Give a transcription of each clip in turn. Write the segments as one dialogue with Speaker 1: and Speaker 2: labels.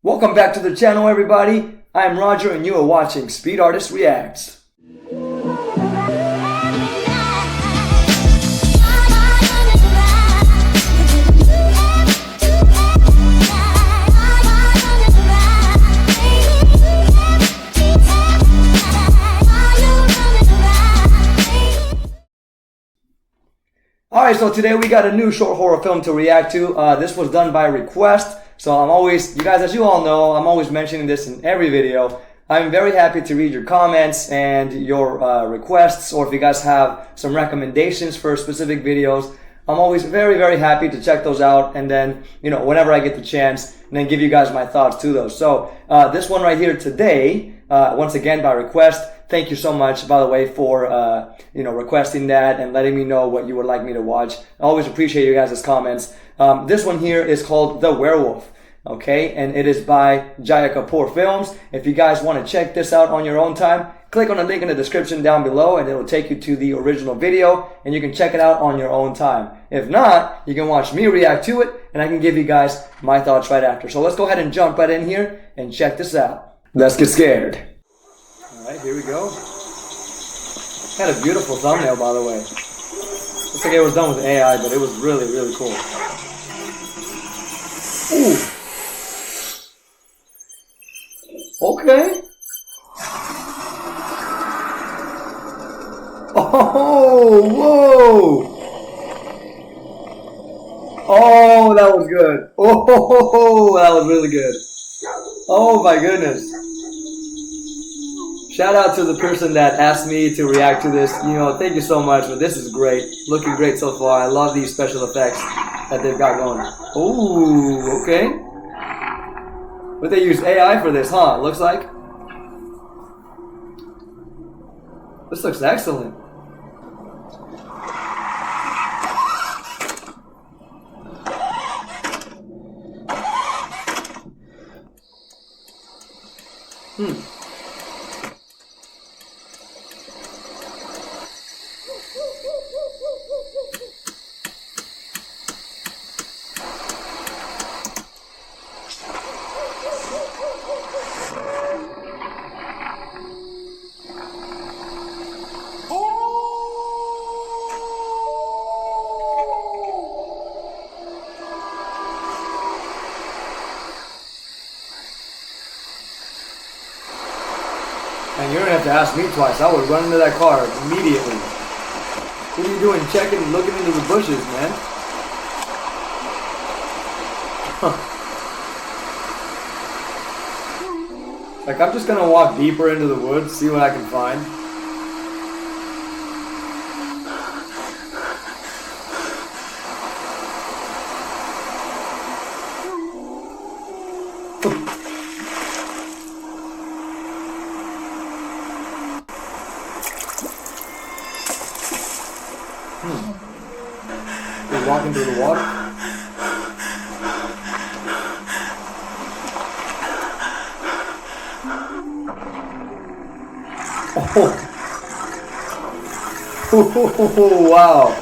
Speaker 1: Welcome back to the channel, everybody. I'm Roger and you are watching Speed Artist Reacts. Alright, so today we got a new short horror film to react to. This was done by request. So I'm always, you guys, as you all know, I'm always mentioning this in every video. I'm very happy to read your comments and your requests, or if you guys have some recommendations for specific videos. I'm always very, very happy to check those out, and then, you know, whenever I get the chance, and then give you guys my thoughts to those. So this one right here today, once again by request. Thank you so much, by the way, for requesting that and letting me know what you would like me to watch. I always appreciate you guys' comments. This one here is called The Werewolf. Okay, and it is by Jiya Kapur Films. If you guys want to check this out on your own time, click on the link in the description down below and it will take you to the original video and you can check it out on your own time. If not, you can watch me react to it and I can give you guys my thoughts right after. So let's go ahead and jump right in here and check this out. Let's get scared. Alright, here we go. Had a beautiful thumbnail, by the way. Looks like it was done with AI, but it was really, really cool. Ooh. Okay. Oh, whoa. Oh, that was good. Oh, that was really good. Oh my goodness. Shout out to the person that asked me to react to this. You know, thank you so much, but this is great. Looking great so far. I love these special effects that they've got going. Ooh, okay. But they use AI for this, huh? Looks like. This looks excellent. And you don't have to ask me twice. I would run into that car immediately. What are you doing? Checking and looking into the bushes, man. Like, I'm just gonna walk deeper into the woods, see what I can find. He's walking through the water. Oh, wow.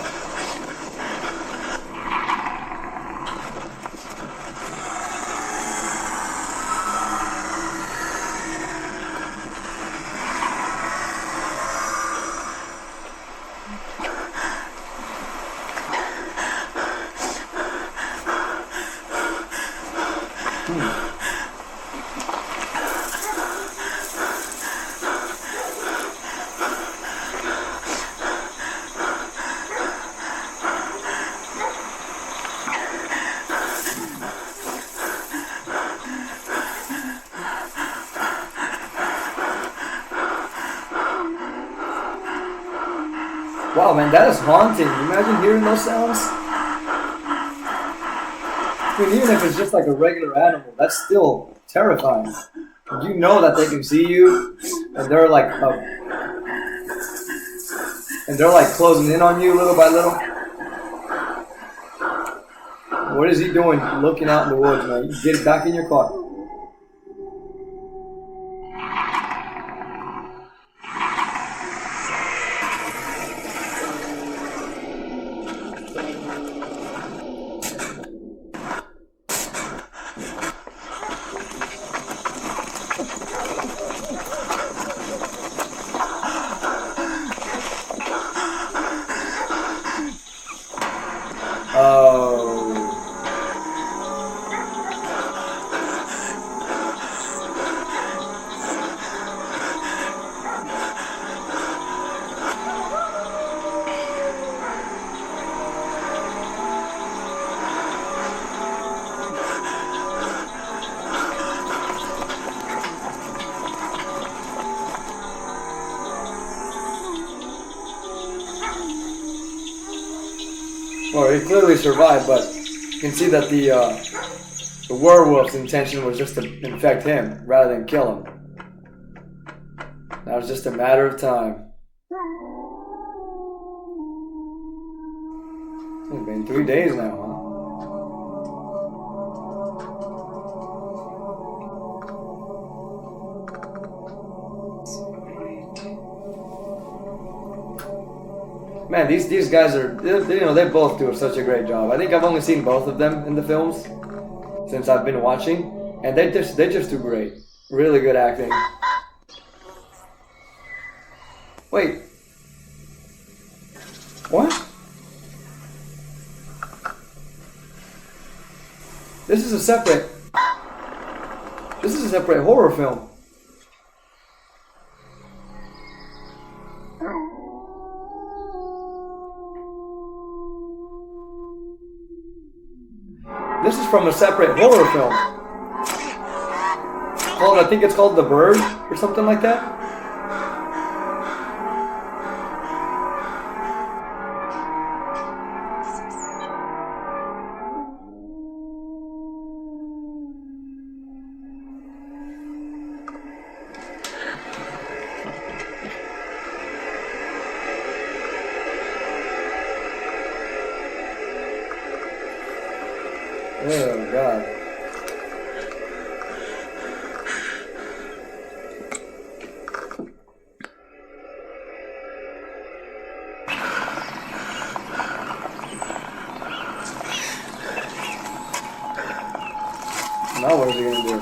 Speaker 1: Wow, man, that is haunting. Imagine hearing those sounds. I mean, even if it's just like a regular animal, that's still terrifying. You know that they can see you, and they're like closing in on you little by little. What is he doing looking out in the woods, man? You get back in your car. Well, he clearly survived, but you can see that the werewolf's intention was just to infect him rather than kill him. That was just a matter of time. It's been 3 days now, huh? Man, these guys are, they both do such a great job. I think I've only seen both of them in the films since I've been watching, and they just do great. Really good acting. Wait. What? This is a separate horror film. This is from a separate horror film. I think it's called The Bird or something like that. Oh, God. Now what is he going to do?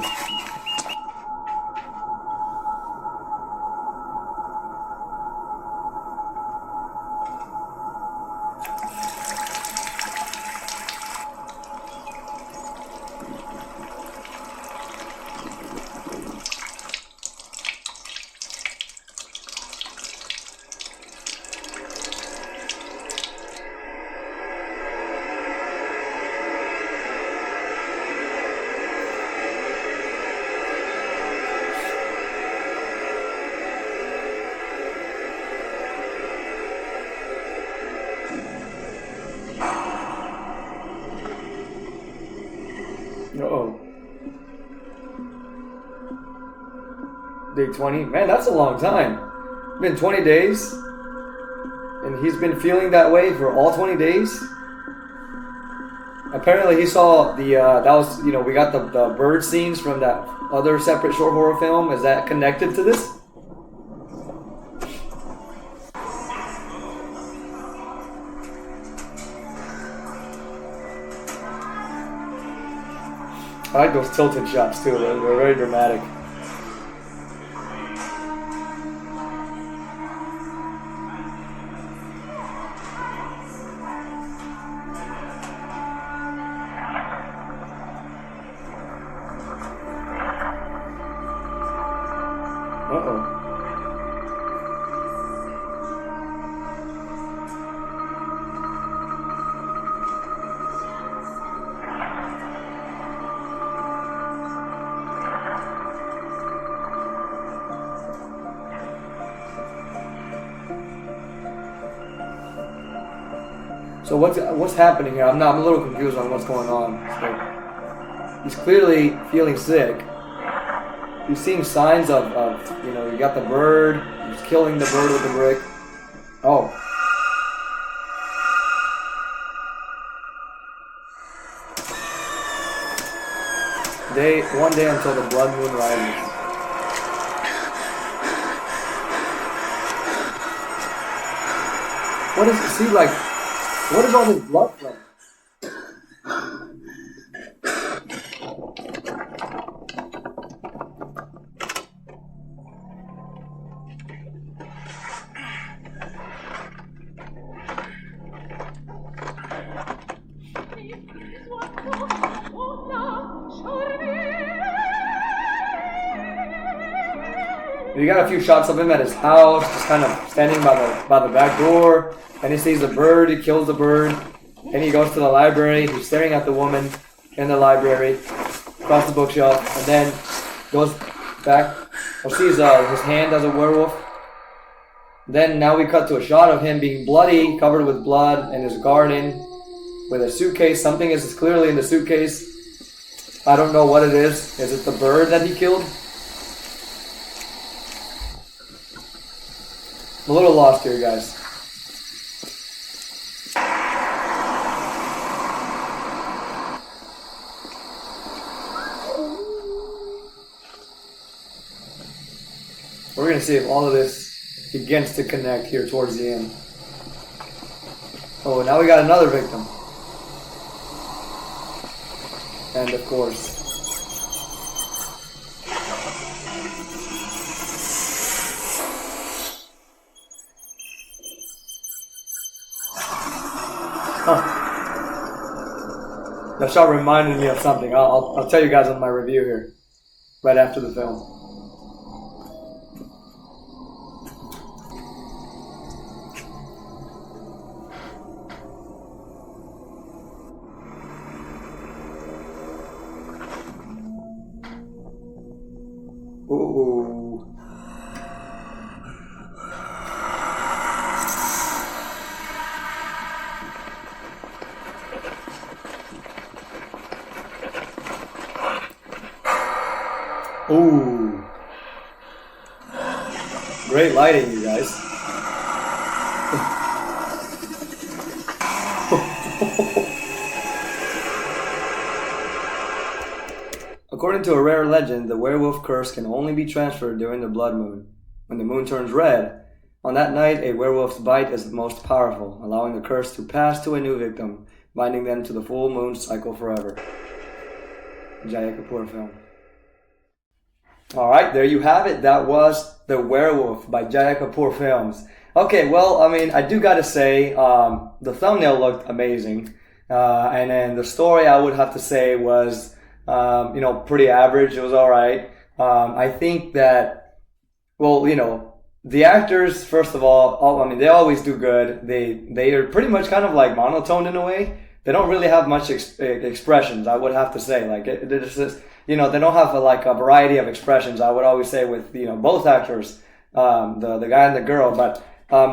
Speaker 1: Uh-oh. Day 20? Man, that's a long time. Been 20 days? And he's been feeling that way for all 20 days? Apparently he saw the, that was, we got the bird scenes from that other separate short horror film. Is that connected to this? I like those tilted shots too, they're very dramatic. Uh-oh. So what's happening here? I'm a little confused on what's going on. So he's clearly feeling sick. He's seeing signs of you got the bird. He's killing the bird with the brick. Oh. One day until the blood moon rises. What does it see like? What is all this blood from? You got a few shots of him at his house, just kind of standing by the back door, and he sees a bird, he kills the bird, and he goes to the library, he's staring at the woman in the library, across the bookshelf, and then goes back, or sees his hand as a werewolf. Then now we cut to a shot of him being bloody, covered with blood in his garden, with a suitcase. Something is clearly in the suitcase. I don't know what it is. Is it the bird that he killed? I'm a little lost here, guys. We're going to see if all of this begins to connect here towards the end. Oh, now we got another victim. And of course. That shot reminded me of something. I'll tell you guys on my review here, right after the film. Ooh. Ooh. Great lighting, you guys. According to a rare legend, the werewolf curse can only be transferred during the blood moon. When the moon turns red, on that night a werewolf's bite is most powerful, allowing the curse to pass to a new victim, binding them to the full moon cycle forever. Jiya Kapur film. Alright, there you have it. That was The Werewolf by Jiya Kapur Films. Okay, well, I mean, I do gotta say, the thumbnail looked amazing. And then the story, I would have to say, was pretty average. It was alright. I think that, well, the actors, first of all, they always do good. They are pretty much kind of like monotone in a way. They don't really have much expressions, I would have to say. Like, it's just, they don't have a variety of expressions, I would always say, with, both actors, the guy and the girl. But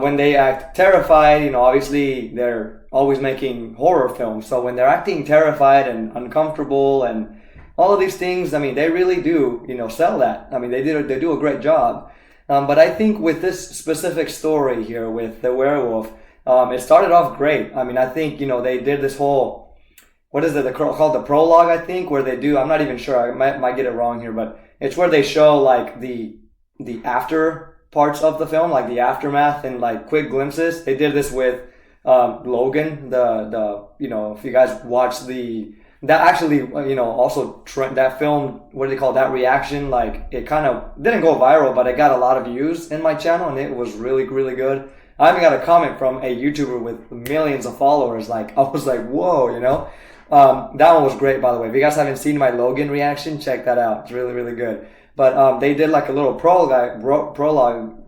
Speaker 1: when they act terrified, obviously they're always making horror films. So when they're acting terrified and uncomfortable and all of these things, they really do, sell that. They do a great job. But I think with this specific story here with the werewolf, it started off great. I think, they did this whole, what is it, called the prologue, I think, where they do, I'm not even sure, I might get it wrong here, but it's where they show, the after parts of the film, the aftermath and, quick glimpses. They did this with Logan, if you guys watch that film, what do they call that reaction? It kind of didn't go viral, but it got a lot of views in my channel, and it was really, really good. I even got a comment from a YouTuber with millions of followers. I was like, whoa, that one was great, by the way. If you guys haven't seen my Logan reaction, check that out. It's really, really good. But they did a little prologue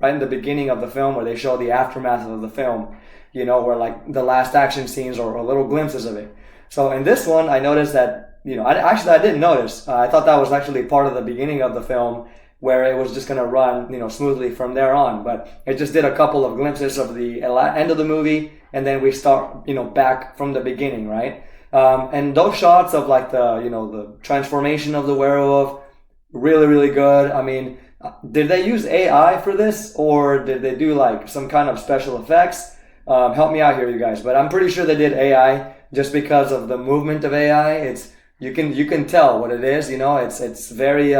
Speaker 1: right in the beginning of the film where they show the aftermath of the film, where the last action scenes or little glimpses of it. So in this one, I noticed that, I didn't notice. I thought that was actually part of the beginning of the film where it was just going to run, smoothly from there on. But it just did a couple of glimpses of the end of the movie, and then we start, back from the beginning, right? And those shots of the transformation of the werewolf, really, really good. Did they use AI for this, or did they do some kind of special effects? Help me out here, you guys. But I'm pretty sure they did AI just because of the movement of AI. You can tell what it is. It's very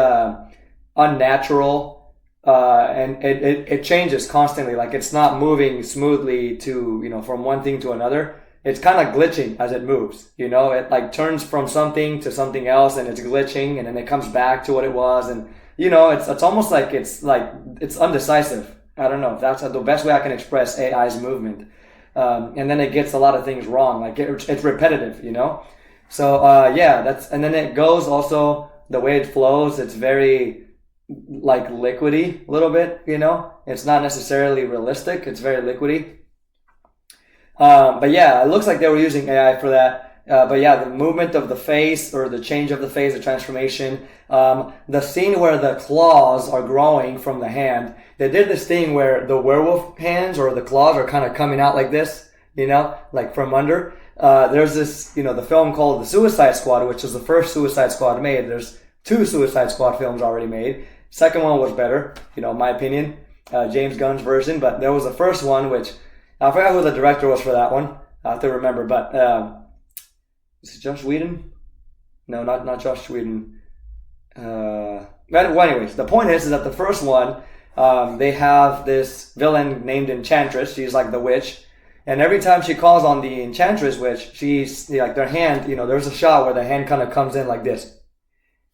Speaker 1: unnatural, and it changes constantly. It's not moving smoothly to from one thing to another. It's kind of glitching as it moves. It turns from something to something else, and it's glitching, and then it comes back to what it was, and it's almost it's undecisive. I don't know if that's the best way I can express AI's movement. And then it gets a lot of things wrong. It's repetitive, So and then it goes also the way it flows. It's very liquidy a little bit, It's not necessarily realistic. It's very liquidy. But yeah, it looks like they were using AI for that. But yeah, the movement of the face, or the change of the face, the transformation, the scene where the claws are growing from the hand. They did this thing where the werewolf hands or the claws are kind of coming out like this, from under. there's this, the film called The Suicide Squad, which is the first Suicide Squad made. There's 2 Suicide Squad films already made. Second one was better, in my opinion, James Gunn's version. But there was the first one, which I forgot who the director was for that one. I have to remember, but is it Josh Whedon? No, not Josh Whedon. Well, anyways, the point is that the first one, they have this villain named Enchantress. She's like the witch. And every time she calls on the Enchantress witch, she's like their hand, there's a shot where the hand kind of comes in like this.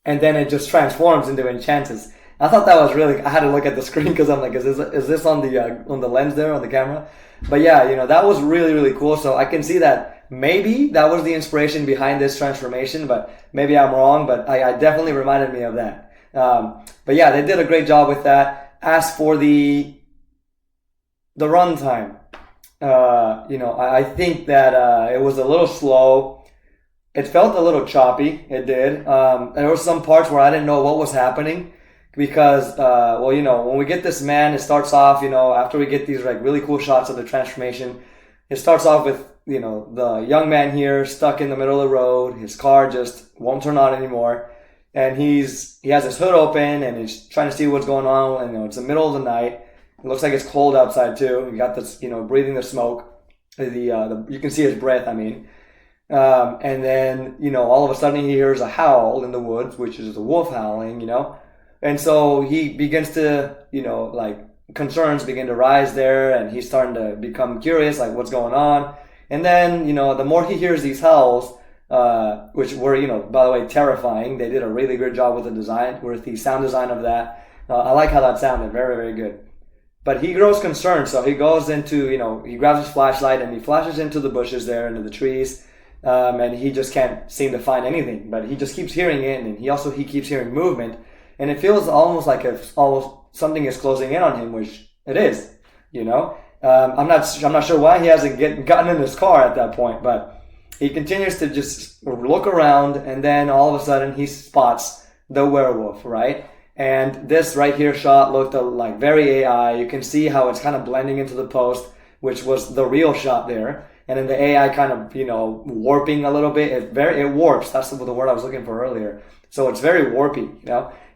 Speaker 1: And then it just transforms into Enchantress. I thought that was really, I had to look at the screen because I'm like, is this on the lens there, on the camera? But yeah, that was really, really cool. So I can see that maybe that was the inspiration behind this transformation, but maybe I'm wrong, but I definitely reminded me of that. But yeah, they did a great job with that. As for the runtime, I think that it was a little slow. It felt a little choppy. It did. There were some parts where I didn't know what was happening because, when we get this man, it starts off, after we get these like really cool shots of the transformation, it starts off with, the young man here stuck in the middle of the road. His car just won't turn on anymore. And he has his hood open and he's trying to see what's going on. And, it's the middle of the night. It looks like it's cold outside too. You got this, breathing the smoke. You can see his breath, I mean. And then, all of a sudden he hears a howl in the woods, which is the wolf howling, And so he begins to, concerns begin to rise there and he's starting to become curious, like what's going on. And then, the more he hears these howls, which were, by the way, terrifying. They did a really good job with the sound design of that. I like how that sounded. Very, very good. But he grows concerned. So he goes into, he grabs his flashlight and he flashes into the bushes there, into the trees. And he just can't seem to find anything, but he just keeps hearing it, and he keeps hearing movement, and it feels almost like if something is closing in on him, which it is, I'm not sure why he hasn't gotten in his car at that point, but he continues to just look around, and then all of a sudden he spots the werewolf, right? And this right here shot looked like very AI. You can see how it's kind of blending into the post, which was the real shot there. And then the AI kind of, warping a little bit. It warps. That's the word I was looking for earlier. So it's very warpy,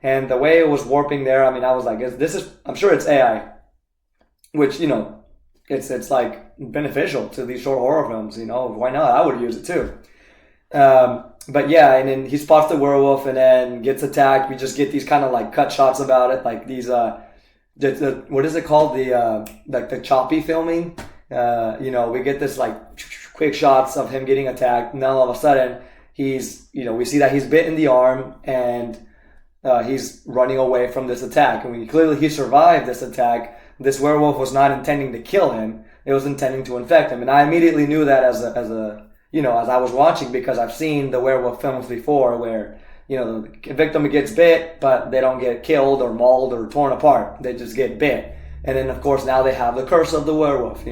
Speaker 1: And the way it was warping there, I mean, I was like, I'm sure it's AI, which, it's like beneficial to these short horror films, why not? I would use it too. But yeah, and then he spots the werewolf and then gets attacked. We just get these kind of like cut shots about it, like these, what is it called? The choppy filming. We get this like quick shots of him getting attacked, and then all of a sudden we see that he's bit in the arm and he's running away from this attack. And clearly he survived this attack. This werewolf was not intending to kill him; it was intending to infect him. And I immediately knew that as I was watching, because I've seen the werewolf films before where the victim gets bit, but they don't get killed or mauled or torn apart. They just get bit. And then, of course, now they have the curse of the werewolf,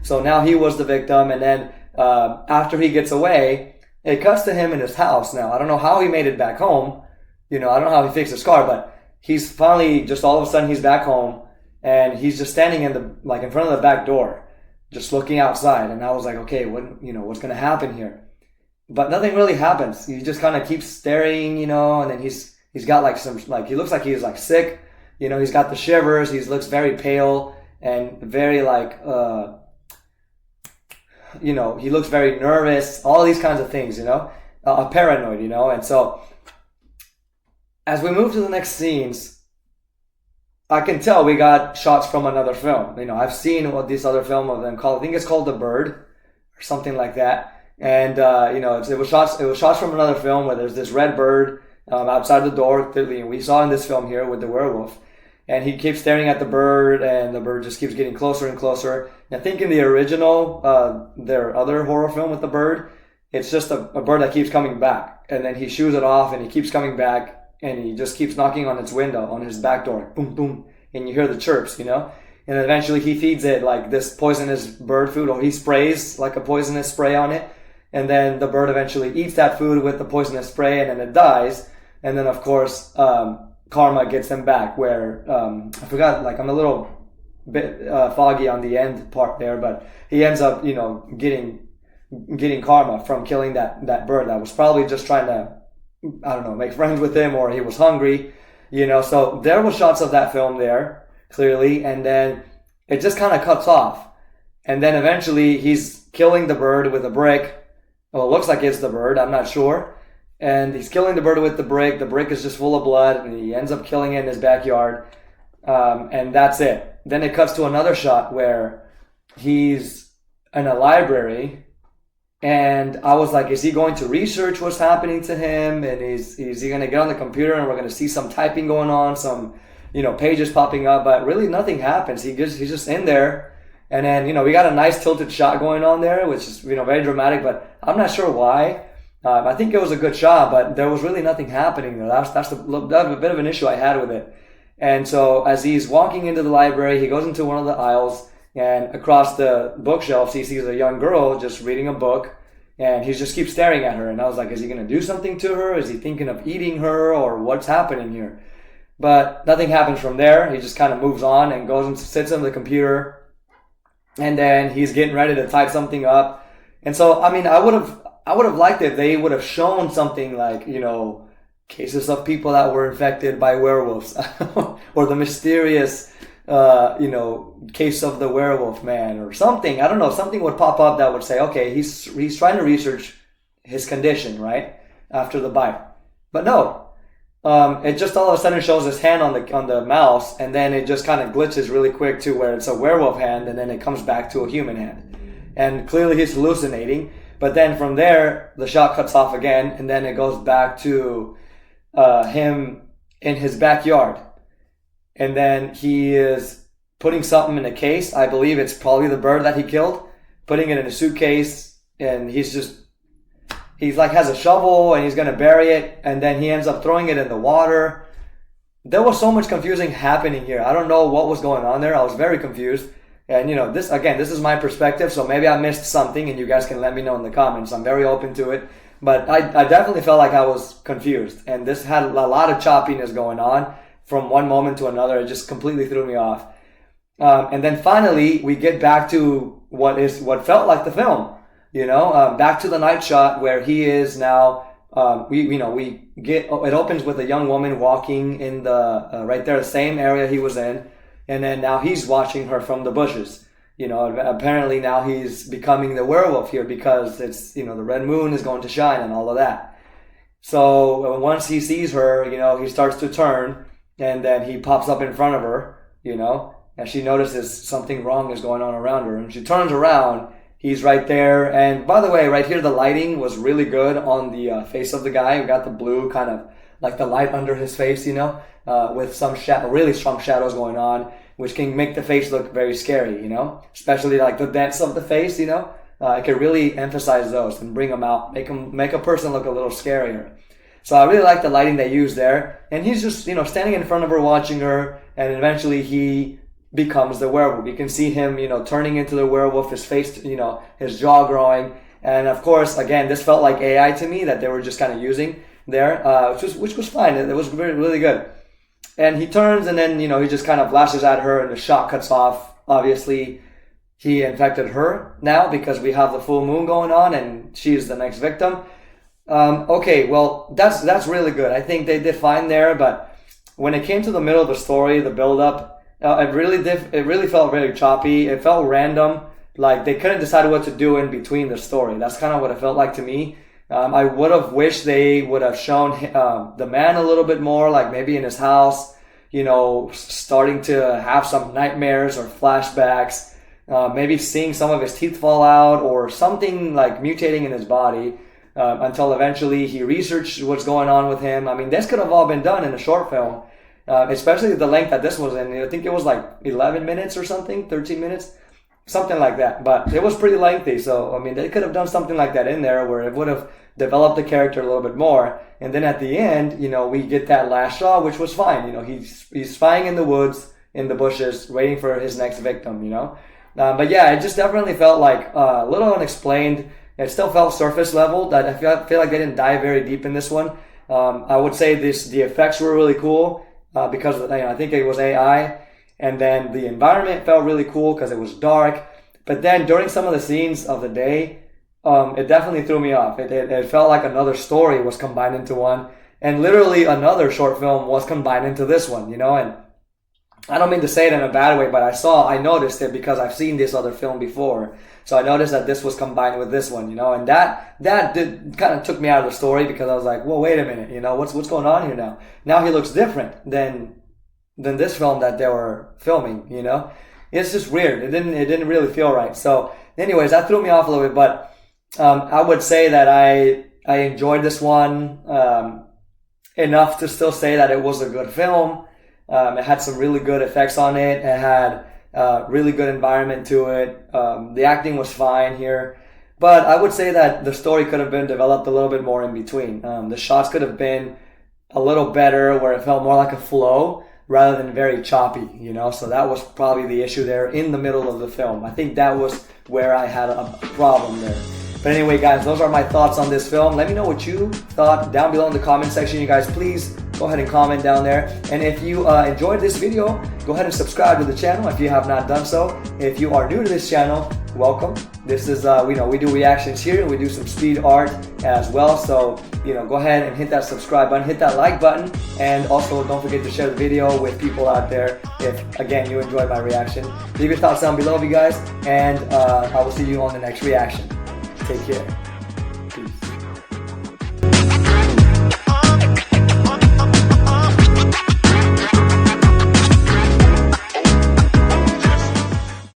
Speaker 1: So now he was the victim. And then after he gets away, it cuts to him in his house. Now, I don't know how he made it back home. I don't know how he fixed his car, but he's finally just all of a sudden he's back home and he's just standing in front of the back door, just looking outside. And I was like, okay, what's going to happen here? But nothing really happens. He just kind of keeps staring, and then he's got he looks like he's like sick. He's got the shivers. He looks very pale and very he looks very nervous. All these kinds of things, paranoid, And so as we move to the next scenes, I can tell we got shots from another film. I've seen what this other film of them called. I think it's called The Bird or something like that. And it was shots from another film where there's this red bird outside the door. Clearly, we saw in this film here with the werewolf. And he keeps staring at the bird, and the bird just keeps getting closer and closer. And I think in the original, their other horror film with the bird, it's just a bird that keeps coming back. And then he shoos it off, and he keeps coming back, and he just keeps knocking on its window, on his back door. Boom, boom. And you hear the chirps, And then eventually he feeds it like this poisonous bird food, or he sprays like a poisonous spray on it. And then the bird eventually eats that food with the poisonous spray, and then it dies. And then, of course, karma gets them back, where I forgot, I'm a little bit foggy on the end part there, but he ends up getting getting karma from killing that bird that was probably just trying to, I don't know, make friends with him, or he was hungry, so there were shots of that film there, clearly, and then it just kind of cuts off. And then eventually he's killing the bird with a brick. Well, it looks like it's the bird, I'm not sure. And he's killing the bird with the brick. The brick is just full of blood, and he ends up killing it in his backyard. And that's it. Then it cuts to another shot where he's in a library, and I was like, is he going to research what's happening to him? And is he going to get on the computer and we're going to see some typing going on, some, pages popping up, but really nothing happens. He's just in there. And then, we got a nice tilted shot going on there, which is, very dramatic, but I'm not sure why. I think it was a good shot, but there was really nothing happening there. That's a bit of an issue I had with it. And so as he's walking into the library, he goes into one of the aisles, and across the bookshelves, he sees a young girl just reading a book, and he just keeps staring at her. And I was like, is he going to do something to her? Is he thinking of eating her, or what's happening here? But nothing happens from there. He just kind of moves on and goes and sits on the computer, and then he's getting ready to type something up. And so, I mean, I would have liked it if they would have shown something like, cases of people that were infected by werewolves or the mysterious, case of the werewolf man or something. I don't know. Something would pop up that would say, okay, he's trying to research his condition, right? After the bite. But no, it just all of a sudden shows his hand on the mouse, and then it just kind of glitches really quick to where it's a werewolf hand, and then it comes back to a human hand. And clearly he's hallucinating. But then from there, the shot cuts off again, and then it goes back to him in his backyard. And then he is putting something in a case. I believe it's probably the bird that he killed, putting it in a suitcase, and he's like has a shovel and he's going to bury it, and then he ends up throwing it in the water. There was so much confusing happening here. I don't know what was going on there. I was very confused. And this is my perspective, so maybe I missed something, and you guys can let me know in the comments. I'm very open to it. But I definitely felt like I was confused, and this had a lot of choppiness going on from one moment to another. It just completely threw me off. And then finally, we get back to what felt like the film, back to the night shot where he is now. It opens with a young woman walking in the right there, the same area he was in, and then now he's watching her from the bushes. Apparently now he's becoming the werewolf here because it's, the red moon is going to shine and all of that. So once he sees her, he starts to turn, and then he pops up in front of her, and she notices something wrong is going on around her, and she turns around, he's right there. And by the way, right here, the lighting was really good on the face of the guy. We got the blue kind of like the light under his face, with some really strong shadows going on, which can make the face look very scary, especially like the dents of the face, it can really emphasize those and bring them out, make a person look a little scarier. So I really like the lighting they used there. And he's just, standing in front of her, watching her, and eventually he becomes the werewolf. You can see him, turning into the werewolf, his face, his jaw growing. And of course, again, this felt like AI to me that they were just kind of using there, which was fine. It was really, really good. And he turns, and then, he just kind of lashes at her, and the shot cuts off. Obviously, he infected her now because we have the full moon going on, and she's the next victim. Okay, well, that's really good. I think they did fine there, but when it came to the middle of the story, the build-up, it really felt very choppy. It felt random. Like they couldn't decide what to do in between the story. That's kind of what it felt like to me. I would have wished they would have shown the man a little bit more, like maybe in his house, starting to have some nightmares or flashbacks, maybe seeing some of his teeth fall out or something like mutating in his body, until eventually he researched what's going on with him. I mean, this could have all been done in a short film, especially the length that this was in. I think it was like 11 minutes or something, 13 minutes. Something like that, but it was pretty lengthy. So, I mean, they could have done something like that in there where it would have developed the character a little bit more. And then at the end, we get that last shot, which was fine. He's spying in the woods, in the bushes, waiting for his next victim, But yeah, it just definitely felt like a little unexplained. It still felt surface level. That I feel like they didn't dive very deep in this one. I would say the effects were really cool because I think it was AI. And then the environment felt really cool because it was dark. But then during some of the scenes of the day, it definitely threw me off. It felt like another story was combined into one, and literally another short film was combined into this one, you know. And I don't mean to say it in a bad way, but I noticed it because I've seen this other film before. So I noticed that this was combined with this one, you know, and that kind of took me out of the story, because I was like, well, wait a minute, you know, what's going on here now? Now he looks different than this film that they were filming, you know. It's just weird. It didn't really feel right. So anyways, that threw me off a little bit, but I would say that I enjoyed this one enough to still say that it was a good film. It had some really good effects on it. It had really good environment to it. The acting was fine here. But I would say that the story could have been developed a little bit more in between. The shots could have been a little better, where it felt more like a flow rather than very choppy, you know? So that was probably the issue there in the middle of the film. I think that was where I had a problem there. But anyway, guys, those are my thoughts on this film. Let me know what you thought down below in the comment section. You guys, please go ahead and comment down there. And if you enjoyed this video, go ahead and subscribe to the channel if you have not done so. If you are new to this channel, welcome. This is, we do reactions here, and we do some speed art as well. So, go ahead and hit that subscribe button, hit that like button, and also don't forget to share the video with people out there if, again, you enjoyed my reaction. Leave your thoughts down below, you guys, and I will see you on the next reaction. Take care.